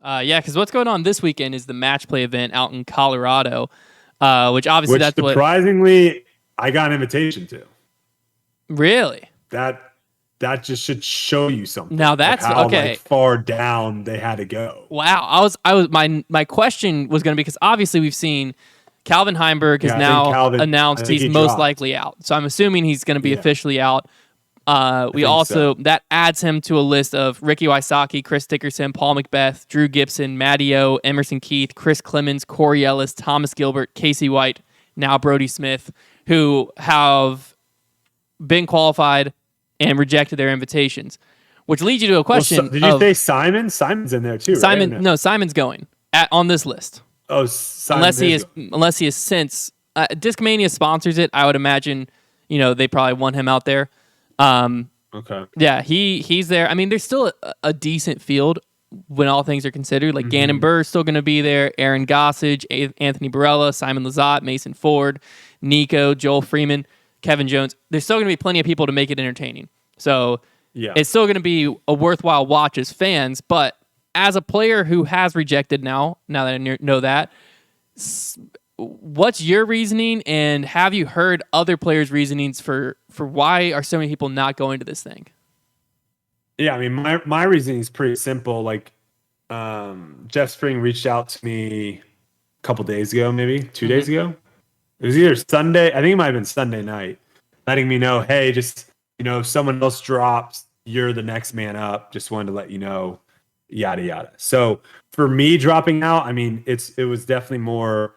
Yeah, because what's going on this weekend is the match play event out in Colorado, which obviously Which that's what. surprisingly, I got an invitation to. Really? That just should show you something Now of that's how like okay. far down they had to go. Wow. My question was going to be because obviously we've seen Calvin Heimberg has Yeah, I think now Calvin. I announced think he's he most dropped. likely out. So I'm assuming he's going to be Yeah, officially out. We think also so. that adds him to a list of Ricky Wysocki, Chris Dickerson, Paul Macbeth, Drew Gibson, Matty O, Emerson Keith, Chris Clemens, Corey Ellis, Thomas Gilbert, Casey White, now Brody Smith, who have been qualified and rejected their invitations. Which leads you to a Well, so, question did you say of Simon? Simon's in there too, right? Or Simon. no? No, Simon's going on this list. Oh, Simon is going. Unless he is since Discmania sponsors it. I would imagine, they probably want him out there. Okay. Yeah, he's there. I mean, there's still a decent field when all things are considered. Like Gannon Burr is still going to be there. Aaron Gossage, Anthony Barella, Simon Lizotte, Mason Ford, Nico, Joel Freeman, Kevin Jones. There's still going to be plenty of people to make it entertaining. So Yeah. it's still going to be a worthwhile watch as fans. But as a player who has rejected now that I know that, what's your reasoning, and have you heard other players' reasonings for why are so many people not going to this thing? Yeah, I mean, my reasoning is pretty simple. Like, Jeff Spring reached out to me a couple days ago, maybe 2 days ago. It was either Sunday. I think it might have been Sunday night, letting me know, hey, just if someone else drops, you're the next man up. Just wanted to let you know, yada yada. So for me dropping out, I mean, it was definitely more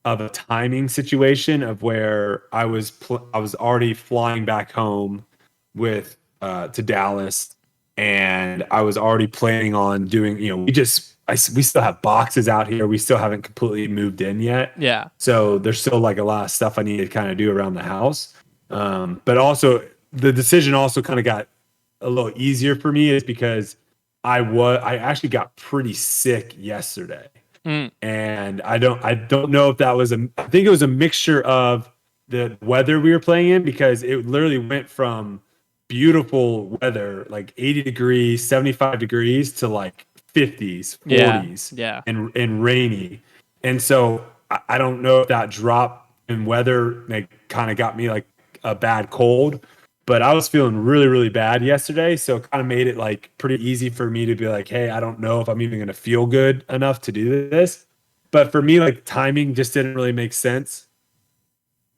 of a timing situation of where I was already flying back home with to Dallas, and I was already planning on doing. We still have boxes out here. We still haven't completely moved in yet. Yeah. So there's still like a lot of stuff I need to kind of do around the house. But also the decision also kind of got a little easier for me is because I actually got pretty sick yesterday. And I don't know if that was I think it was a mixture of the weather we were playing in, because it literally went from beautiful weather, like 80 degrees, 75 degrees, to like 50s, 40s, Yeah. and rainy. And so I don't know if that drop in weather kind of got me like a bad cold, but I was feeling really, really bad yesterday. So it kind of made it like pretty easy for me to be like, hey, I don't know if I'm even going to feel good enough to do this. But for me, like, timing just didn't really make sense.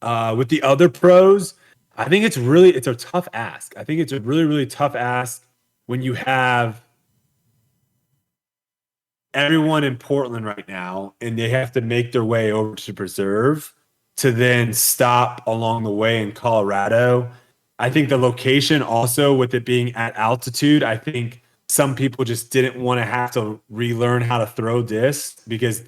With the other pros, I think it's a tough ask. I think it's a really, really tough ask when you have everyone in Portland right now and they have to make their way over to Preserve to then stop along the way in Colorado. I think the location also, with it being at altitude, I think some people just didn't want to have to relearn how to throw discs, because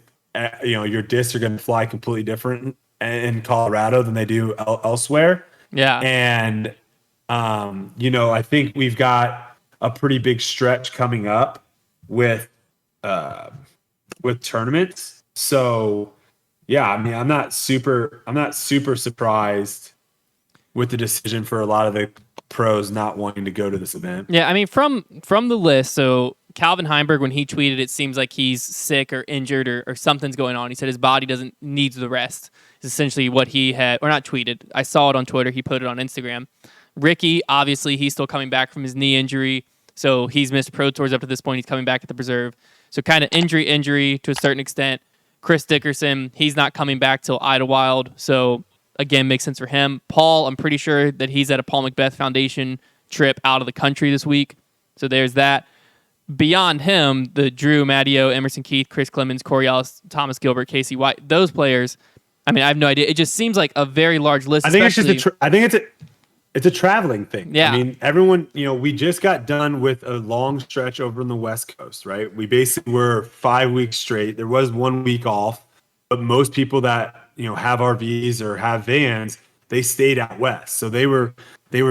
your discs are going to fly completely different in Colorado than they do elsewhere. Yeah. And I think we've got a pretty big stretch coming up with tournaments. So yeah, I mean, I'm not super surprised with the decision for a lot of the pros not wanting to go to this event. Yeah, I mean, from the list, so Calvin Heimberg, when he tweeted, it seems like he's sick or injured or something's going on. He said his body needs the rest. Is essentially what he had, or not tweeted. I saw it on Twitter. He put it on Instagram. Ricky, obviously, he's still coming back from his knee injury, so he's missed Pro Tours up to this point. He's coming back at the Preserve. So kind of injury to a certain extent. Chris Dickerson, he's not coming back till Idlewild, so again, makes sense for him. Paul, I'm pretty sure that he's at a Paul Macbeth Foundation trip out of the country this week. So there's that. Beyond him, the Drew, Matteo, Emerson Keith, Chris Clemens, Corey Ellis, Thomas Gilbert, Casey White, those players, I mean, I have no idea. It just seems like a very large list. I think it's a traveling thing. Yeah. I mean, everyone, we just got done with a long stretch over on the West Coast, right? We basically were 5 weeks straight. There was 1 week off, but most people that have RVs or have vans, they stayed out west. So they were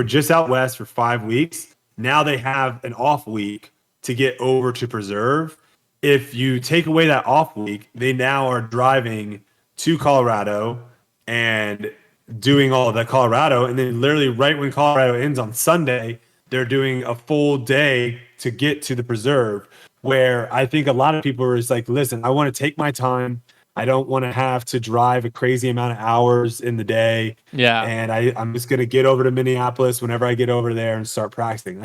just out west for 5 weeks. Now they have an off week to get over to Preserve. If you take away that off week, they now are driving to Colorado and doing all of that Colorado. And then literally right when Colorado ends on Sunday, they're doing a full day to get to the Preserve, where I think a lot of people are just like, listen, I want to take my time. I don't want to have to drive a crazy amount of hours in the day. Yeah. And I'm just going to get over to Minneapolis whenever I get over there and start practicing. Um,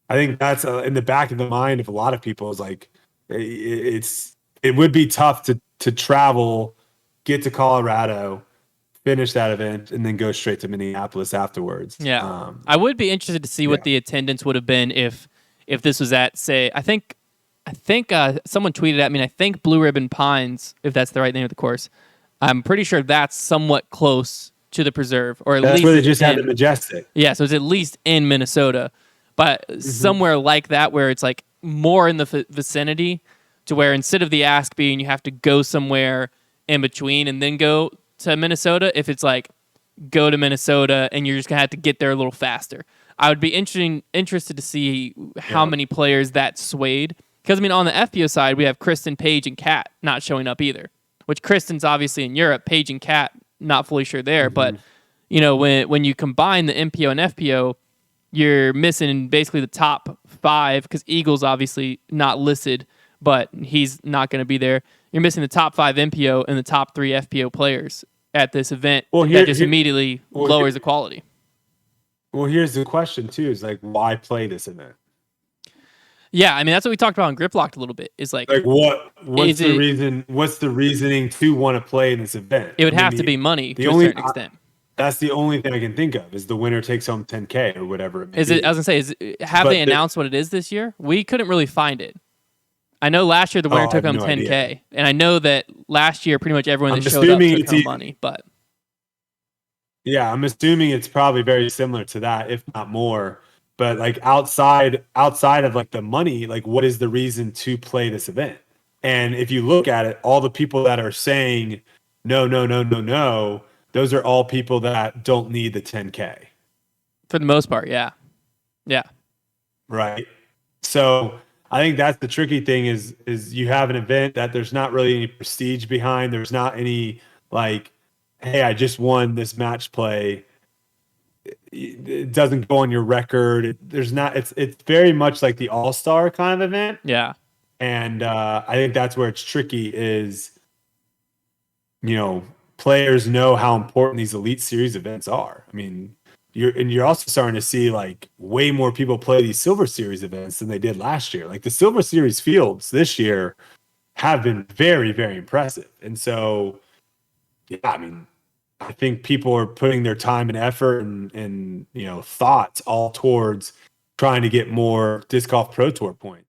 I think that's in the back of the mind of a lot of people is like, it would be tough to travel, get to Colorado, finish that event, and then go straight to Minneapolis afterwards. Yeah. I would be interested to see what the attendance would have been if this was at, say, I think someone tweeted at me, and I think Blue Ribbon Pines, if that's the right name of the course. I'm pretty sure that's somewhat close to the preserve, or at That's least where they just had the Majestic. Yeah, so it's at least in Minnesota, but somewhere like that where it's like more in the vicinity, to where instead of the ask being you have to go somewhere in between and then go to Minnesota, if it's like go to Minnesota and you're just gonna have to get there a little faster. I would be interested to see how many players that swayed. Because, I mean, on the FPO side, we have Kristen, Paige, and Kat not showing up either. Which Kristen's obviously in Europe. Paige and Kat not fully sure there. But, you know, when you combine the MPO and FPO, you're missing basically the top 5, because Eagle's obviously not listed, but he's not going to be there. You're missing the top 5 MPO and the top 3 FPO players at this event. Well, that just immediately lowers the quality. Well, here's the question, too, is like, why play this event? Yeah, I mean, that's what we talked about on Grip Locked a little bit. Is like what's the reason? What's the reasoning to want to play in this event? It would have to be money to a certain extent. That's the only thing I can think of is the winner takes home $10K or whatever. I was gonna say, have they announced what it is this year? We couldn't really find it. I know last year the winner took home $10K, and I know that last year pretty much everyone that showed up took home money. But yeah, I'm assuming it's probably very similar to that, if not more. But like outside of like the money, like what is the reason to play this event? And if you look at it, all the people that are saying no, those are all people that don't need the 10K. For the most part, yeah. Yeah. Right. So I think that's the tricky thing is you have an event that there's not really any prestige behind. There's not any like, hey, I just won this match play. It doesn't go on your record. It's very much like the all-star kind of event. Yeah. And I think that's where it's tricky is, you know, players know how important these Elite Series events are. I mean, you're also starting to see like way more people play these Silver Series events than they did last year. Like the Silver Series fields this year have been very, very impressive. And so, yeah, I mean, I think people are putting their time and effort and you know thoughts all towards trying to get more Disc Golf Pro Tour points.